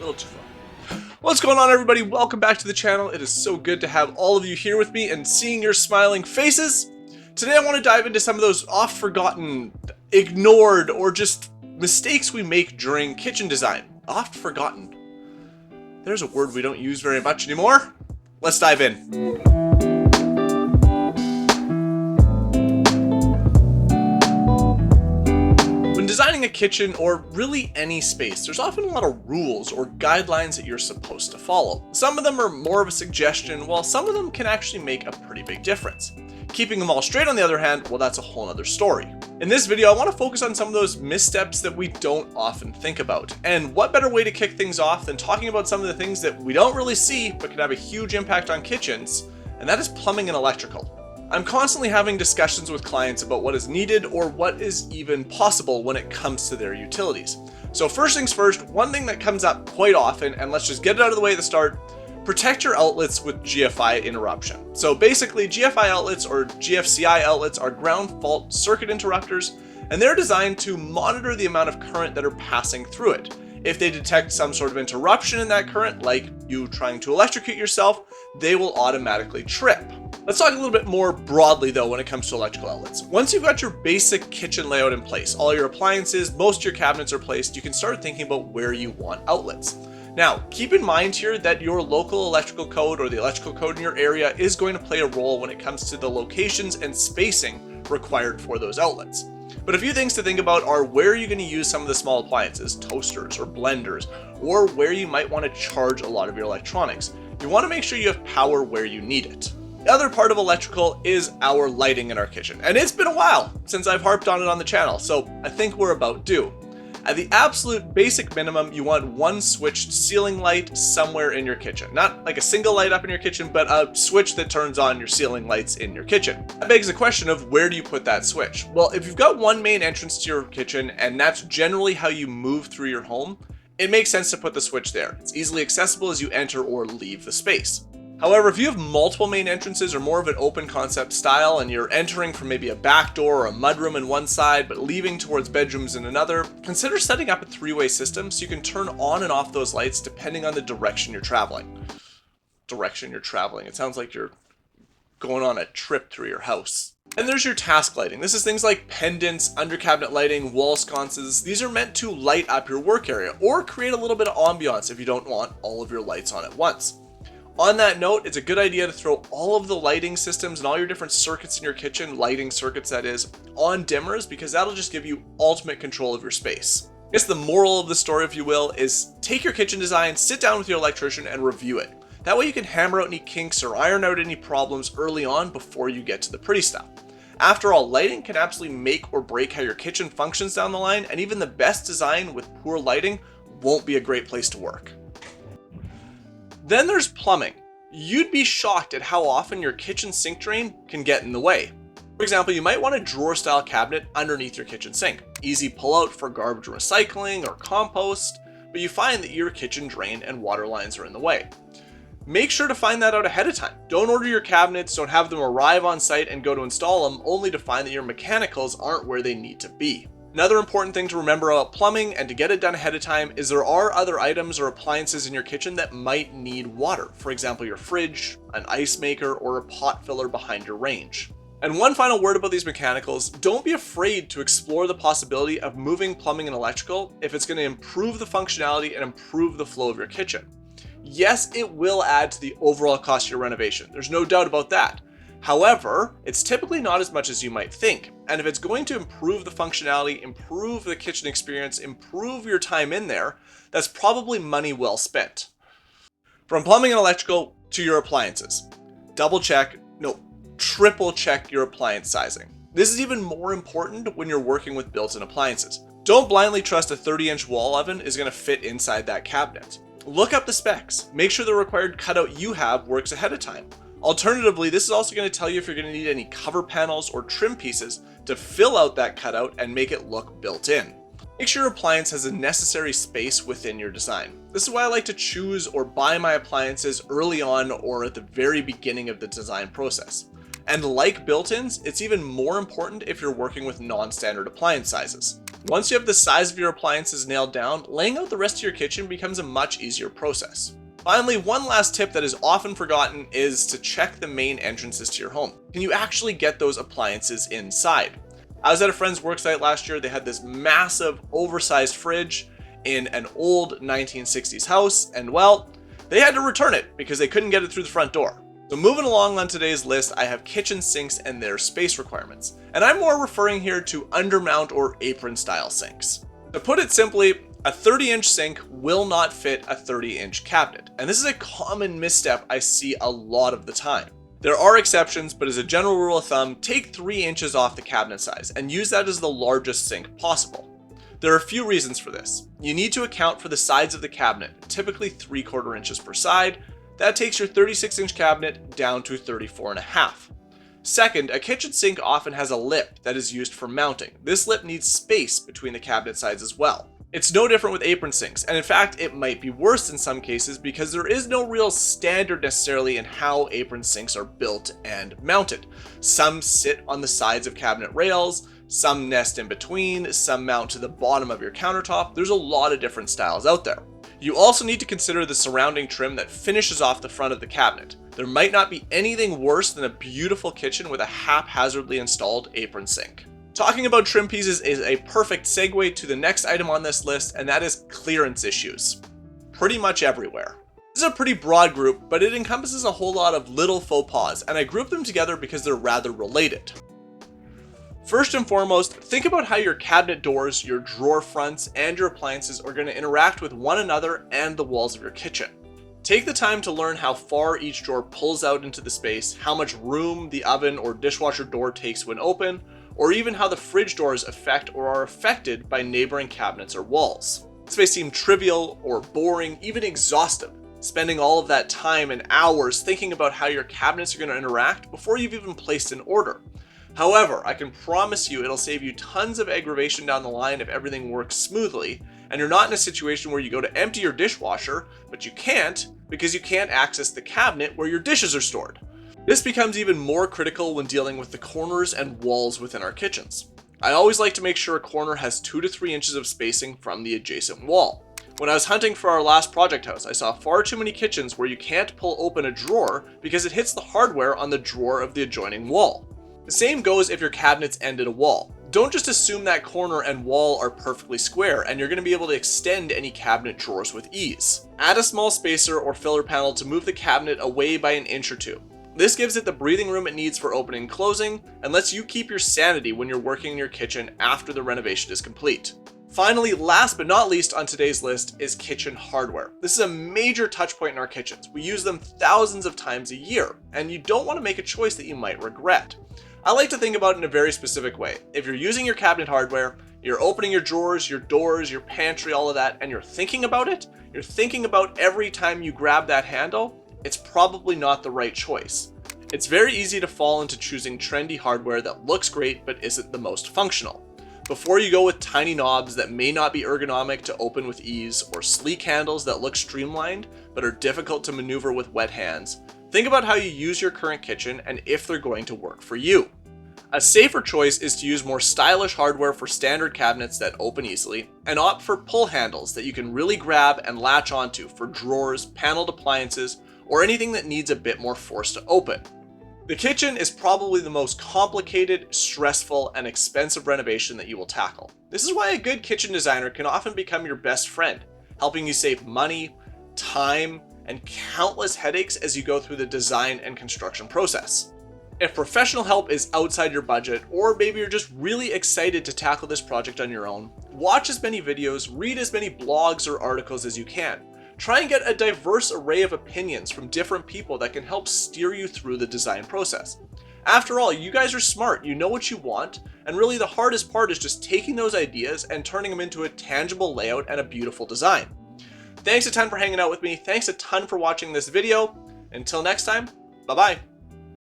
little too far. What's going on, everybody? Welcome back to the channel. It is so good to have all of you here with me and seeing your smiling faces. Today I want to dive into some of those oft forgotten, ignored, or just mistakes we make during kitchen design. Oft forgotten. There's a word we don't use very much anymore. Let's dive in. When designing a kitchen, or really any space, there's often a lot of rules or guidelines that you're supposed to follow. Some of them are more of a suggestion, while some of them can actually make a pretty big difference. Keeping them all straight, on the other hand, well, that's a whole other story. In this video, I want to focus on some of those missteps that we don't often think about. And what better way to kick things off than talking about some of the things that we don't really see but can have a huge impact on kitchens, and that is plumbing and electrical. I'm constantly having discussions with clients about what is needed or what is even possible when it comes to their utilities. So first things first, one thing that comes up quite often, and let's just get it out of the way at the start, protect your outlets with GFI interruption. So basically, GFI outlets or GFCI outlets are ground fault circuit interrupters, and they're designed to monitor the amount of current that are passing through it. If they detect some sort of interruption in that current, like you trying to electrocute yourself, they will automatically trip. Let's talk a little bit more broadly though when it comes to electrical outlets. Once you've got your basic kitchen layout in place, all your appliances, most of your cabinets are placed, you can start thinking about where you want outlets. Now, keep in mind here that your local electrical code or the electrical code in your area is going to play a role when it comes to the locations and spacing required for those outlets. But a few things to think about are where are you going to use some of the small appliances, toasters or blenders, or where you might want to charge a lot of your electronics. You want to make sure you have power where you need it. The other part of electrical is our lighting in our kitchen, and it's been a while since I've harped on it on the channel, so I think we're about due. At the absolute basic minimum, you want one switched ceiling light somewhere in your kitchen. Not like a single light up in your kitchen, but a switch that turns on your ceiling lights in your kitchen. That begs the question of where do you put that switch? Well, if you've got one main entrance to your kitchen, and that's generally how you move through your home, it makes sense to put the switch there. It's easily accessible as you enter or leave the space. However, if you have multiple main entrances or more of an open concept style and you're entering from maybe a back door or a mudroom in one side but leaving towards bedrooms in another, consider setting up a three-way system so you can turn on and off those lights depending on the direction you're traveling. It sounds like you're going on a trip through your house. And there's your task lighting. This is things like pendants, under cabinet lighting, wall sconces. These are meant to light up your work area or create a little bit of ambiance if you don't want all of your lights on at once. On that note, it's a good idea to throw all of the lighting systems and all your different circuits in your kitchen, lighting circuits that is, on dimmers, because that'll just give you ultimate control of your space. I guess the moral of the story, if you will, is take your kitchen design, sit down with your electrician and review it. That way you can hammer out any kinks or iron out any problems early on before you get to the pretty stuff. After all, lighting can absolutely make or break how your kitchen functions down the line, and even the best design with poor lighting won't be a great place to work. Then there's plumbing. You'd be shocked at how often your kitchen sink drain can get in the way. For example, you might want a drawer style cabinet underneath your kitchen sink. Easy pull out for garbage recycling or compost, but you find that your kitchen drain and water lines are in the way. Make sure to find that out ahead of time. Don't order your cabinets, don't have them arrive on site and go to install them only to find that your mechanicals aren't where they need to be. Another important thing to remember about plumbing and to get it done ahead of time is there are other items or appliances in your kitchen that might need water. For example, your fridge, an ice maker, or a pot filler behind your range. And one final word about these mechanicals, don't be afraid to explore the possibility of moving plumbing and electrical if it's going to improve the functionality and improve the flow of your kitchen. Yes, it will add to the overall cost of your renovation. There's no doubt about that. However, it's typically not as much as you might think. And if it's going to improve the functionality, improve the kitchen experience, improve your time in there, that's probably money well spent. From plumbing and electrical to your appliances, triple check your appliance sizing. This is even more important when you're working with built-in appliances. Don't blindly trust a 30-inch wall oven is going to fit inside that cabinet. Look up the specs. Make sure the required cutout you have works ahead of time. Alternatively, this is also going to tell you if you're going to need any cover panels or trim pieces to fill out that cutout and make it look built in. Make sure your appliance has the necessary space within your design. This is why I like to choose or buy my appliances early on or at the very beginning of the design process. And like built-ins, it's even more important if you're working with non-standard appliance sizes. Once you have the size of your appliances nailed down, laying out the rest of your kitchen becomes a much easier process. Finally, one last tip that is often forgotten is to check the main entrances to your home. Can you actually get those appliances inside? I was at a friend's work site last year. They had this massive, oversized fridge in an old 1960s house, and well, they had to return it because they couldn't get it through the front door. So moving along on today's list, I have kitchen sinks and their space requirements. And I'm more referring here to undermount or apron style sinks. To put it simply, a 30-inch sink will not fit a 30-inch cabinet. And this is a common misstep I see a lot of the time. There are exceptions, but as a general rule of thumb, take 3 inches off the cabinet size and use that as the largest sink possible. There are a few reasons for this. You need to account for the sides of the cabinet, typically 3/4 inches per side. That takes your 36-inch cabinet down to 34.5. Second, a kitchen sink often has a lip that is used for mounting. This lip needs space between the cabinet sides as well. It's no different with apron sinks, and in fact, it might be worse in some cases because there is no real standard necessarily in how apron sinks are built and mounted. Some sit on the sides of cabinet rails, some nest in between, some mount to the bottom of your countertop. There's a lot of different styles out there. You also need to consider the surrounding trim that finishes off the front of the cabinet. There might not be anything worse than a beautiful kitchen with a haphazardly installed apron sink. Talking about trim pieces is a perfect segue to the next item on this list, and that is clearance issues. Pretty much everywhere. This is a pretty broad group, but it encompasses a whole lot of little faux pas, and I group them together because they're rather related. First and foremost, think about how your cabinet doors, your drawer fronts, and your appliances are going to interact with one another and the walls of your kitchen. Take the time to learn how far each drawer pulls out into the space, how much room the oven or dishwasher door takes when open, or even how the fridge doors affect or are affected by neighboring cabinets or walls. This may seem trivial or boring, even exhaustive, spending all of that time and hours thinking about how your cabinets are going to interact before you've even placed an order. However, I can promise you it'll save you tons of aggravation down the line if everything works smoothly, and you're not in a situation where you go to empty your dishwasher, but you can't because you can't access the cabinet where your dishes are stored. This becomes even more critical when dealing with the corners and walls within our kitchens. I always like to make sure a corner has 2 to 3 inches of spacing from the adjacent wall. When I was hunting for our last project house, I saw far too many kitchens where you can't pull open a drawer because it hits the hardware on the drawer of the adjoining wall. The same goes if your cabinets end at a wall. Don't just assume that corner and wall are perfectly square and you're going to be able to extend any cabinet drawers with ease. Add a small spacer or filler panel to move the cabinet away by an inch or two. This gives it the breathing room it needs for opening and closing, and lets you keep your sanity when you're working in your kitchen after the renovation is complete. Finally, last but not least on today's list is kitchen hardware. This is a major touch point in our kitchens. We use them thousands of times a year, and you don't want to make a choice that you might regret. I like to think about it in a very specific way. If you're using your cabinet hardware, you're opening your drawers, your doors, your pantry, all of that, and you're thinking about it, you're thinking about every time you grab that handle, it's probably not the right choice. It's very easy to fall into choosing trendy hardware that looks great but isn't the most functional. Before you go with tiny knobs that may not be ergonomic to open with ease, or sleek handles that look streamlined but are difficult to maneuver with wet hands, think about how you use your current kitchen and if they're going to work for you. A safer choice is to use more stylish hardware for standard cabinets that open easily, and opt for pull handles that you can really grab and latch onto for drawers, paneled appliances, or anything that needs a bit more force to open. The kitchen is probably the most complicated, stressful, and expensive renovation that you will tackle. This is why a good kitchen designer can often become your best friend, helping you save money, time, and countless headaches as you go through the design and construction process. If professional help is outside your budget, or maybe you're just really excited to tackle this project on your own, watch as many videos, read as many blogs or articles as you can. Try and get a diverse array of opinions from different people that can help steer you through the design process. After all, you guys are smart, you know what you want, and really the hardest part is just taking those ideas and turning them into a tangible layout and a beautiful design. Thanks a ton for hanging out with me. Thanks a ton for watching this video. Until next time, bye-bye.